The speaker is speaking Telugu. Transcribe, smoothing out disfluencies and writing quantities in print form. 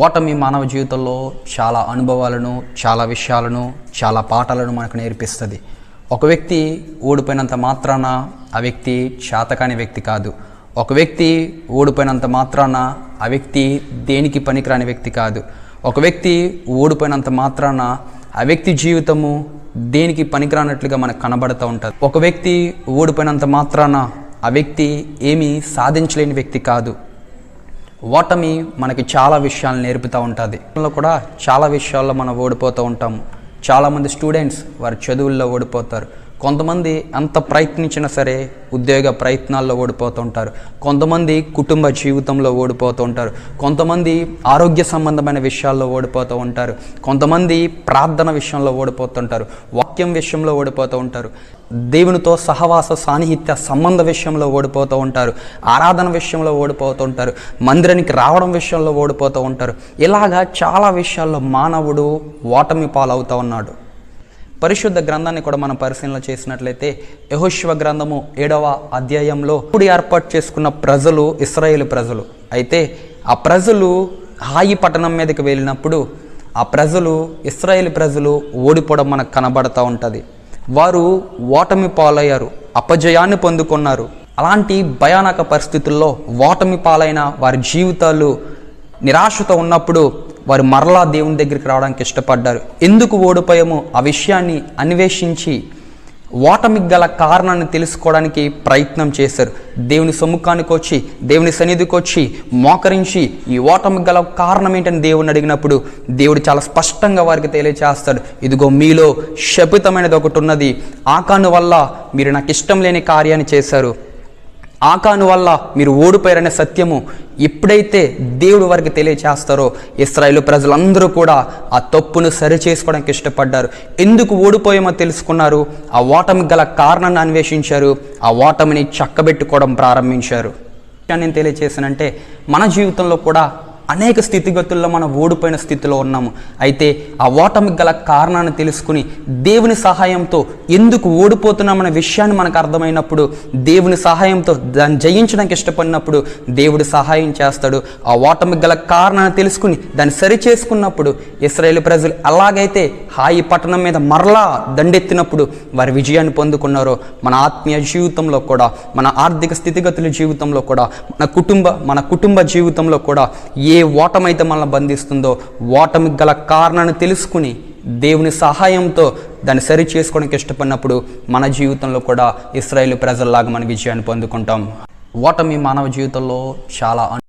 ఓటమి మానవ జీవితంలో చాలా అనుభవాలను, చాలా విషయాలను, చాలా పాఠాలను మనకు నేర్పిస్తుంది. ఒక వ్యక్తి ఓడిపోయినంత మాత్రాన ఆ వ్యక్తి చేతకాని వ్యక్తి కాదు. ఒక వ్యక్తి ఓడిపోయినంత మాత్రాన ఆ వ్యక్తి దేనికి పనికిరాని వ్యక్తి కాదు. ఒక వ్యక్తి ఓడిపోయినంత మాత్రాన ఆ వ్యక్తి జీవితము దేనికి పనికిరానట్లుగా మనకు కనబడుతూ ఉంటుంది. ఒక వ్యక్తి ఓడిపోయినంత మాత్రాన ఆ వ్యక్తి ఏమీ సాధించలేని వ్యక్తి కాదు. ఓటమి మనకి చాలా విషయాలు నేర్పుతూ ఉంటుంది. కూడా చాలా విషయాల్లో మనం ఓడిపోతూ ఉంటాము. చాలామంది స్టూడెంట్స్ వారి చదువుల్లో ఓడిపోతారు. కొంతమంది ఎంత ప్రయత్నించినా సరే ఉద్యోగ ప్రయత్నాల్లో ఓడిపోతూ ఉంటారు. కొంతమంది కుటుంబ జీవితంలో ఓడిపోతూ ఉంటారు. కొంతమంది ఆరోగ్య సంబంధమైన విషయాల్లో ఓడిపోతూ ఉంటారు. కొంతమంది ప్రార్థన విషయంలో ఓడిపోతుంటారు. వాక్యం విషయంలో ఓడిపోతూ ఉంటారు. దేవునితో సహవాస సాన్నిహిత్య సంబంధ విషయంలో ఓడిపోతూ ఉంటారు. ఆరాధన విషయంలో ఓడిపోతూ ఉంటారు. మందిరానికి రావడం విషయంలో ఓడిపోతూ ఉంటారు. ఇలాగా చాలా విషయాల్లో మానవుడు ఓటమి పాలవుతూ ఉన్నాడు. పరిశుద్ధ గ్రంథాన్ని కూడా మనం పరిశీలన చేసినట్లయితే యెహోషువ గ్రంథము 7వ అధ్యాయంలో ఏర్పాటు చేసుకున్న ప్రజలు ఇశ్రాయేలు ప్రజలు. అయితే ఆ ప్రజలు హాయి పట్టణం మీదకి వెళ్ళినప్పుడు ఆ ప్రజలు ఇశ్రాయేలు ప్రజలు ఓడిపోవడం మనకు కనబడతా ఉంటుంది. వారు ఓటమి పాలయ్యారు, అపజయాన్ని పొందుకున్నారు. అలాంటి భయానక పరిస్థితుల్లో ఓటమి పాలైన వారి జీవితాలు నిరాశతో ఉన్నప్పుడు వారు మరలా దేవుని దగ్గరికి రావడానికి ఇష్టపడ్డారు. ఎందుకు ఓడిపోయామో ఆ విషయాన్ని అన్వేషించి ఓటమికి గల కారణాన్ని తెలుసుకోవడానికి ప్రయత్నం చేశారు. దేవుని సముఖానికి వచ్చి, దేవుని సన్నిధికి వచ్చి మోకరించి ఈ ఓటమికి గల కారణం ఏంటని దేవుని అడిగినప్పుడు దేవుడు చాలా స్పష్టంగా వారికి తెలియచేస్తాడు. ఇదిగో మీలో శపితమైనది ఒకటి ఉన్నది. ఆకాను వల్ల మీరు నాకు ఇష్టం లేని కార్యాన్ని చేశారు. ఆకాను వల్ల మీరు ఓడిపోయారనే సత్యము ఎప్పుడైతే దేవుడు వారికి తెలియచేస్తారో ఇశ్రాయేలు ప్రజలందరూ కూడా ఆ తప్పును సరి చేసుకోవడానికి ఇష్టపడ్డారు. ఎందుకు ఓడిపోయామో తెలుసుకున్నారు. ఆ ఓటమికి గల కారణాన్ని అన్వేషించారు. ఆ ఓటమిని చక్కబెట్టుకోవడం ప్రారంభించారు. నేను తెలియచేసానంటే మన జీవితంలో కూడా అనేక స్థితిగతుల్లో మనం ఓడిపోయిన స్థితిలో ఉన్నాము. అయితే ఆ ఓటమికి గల కారణాన్ని తెలుసుకుని దేవుని సహాయంతో ఎందుకు ఓడిపోతున్నామనే విషయాన్ని మనకు అర్థమైనప్పుడు, దేవుని సహాయంతో దాన్ని జయించడానికి ఇష్టపడినప్పుడు దేవుడు సహాయం చేస్తాడు. ఆ ఓటమికి గల కారణాన్ని తెలుసుకుని దాన్ని సరి చేసుకున్నప్పుడు ఇశ్రాయేలు ప్రజలు అలాగైతే హాయి పట్టణం మీద మరలా దండెత్తినప్పుడు వారి విజయాన్ని పొందుకున్నారో మన ఆత్మీయ జీవితంలో కూడా, మన ఆర్థిక స్థితిగతుల జీవితంలో కూడా, మన కుటుంబ జీవితంలో కూడా ఏ ఓటమైతే మనల్ని బంధిస్తుందో ఓటమికి గల కారణాన్ని తెలుసుకుని దేవుని సహాయంతో దాన్ని సరి చేసుకోవడానికి ఇష్టపడినప్పుడు మన జీవితంలో కూడా ఇశ్రాయేలు ప్రజల్లాగా మన విజయాన్ని పొందుకుంటాం. ఓటమి మానవ జీవితంలో చాలా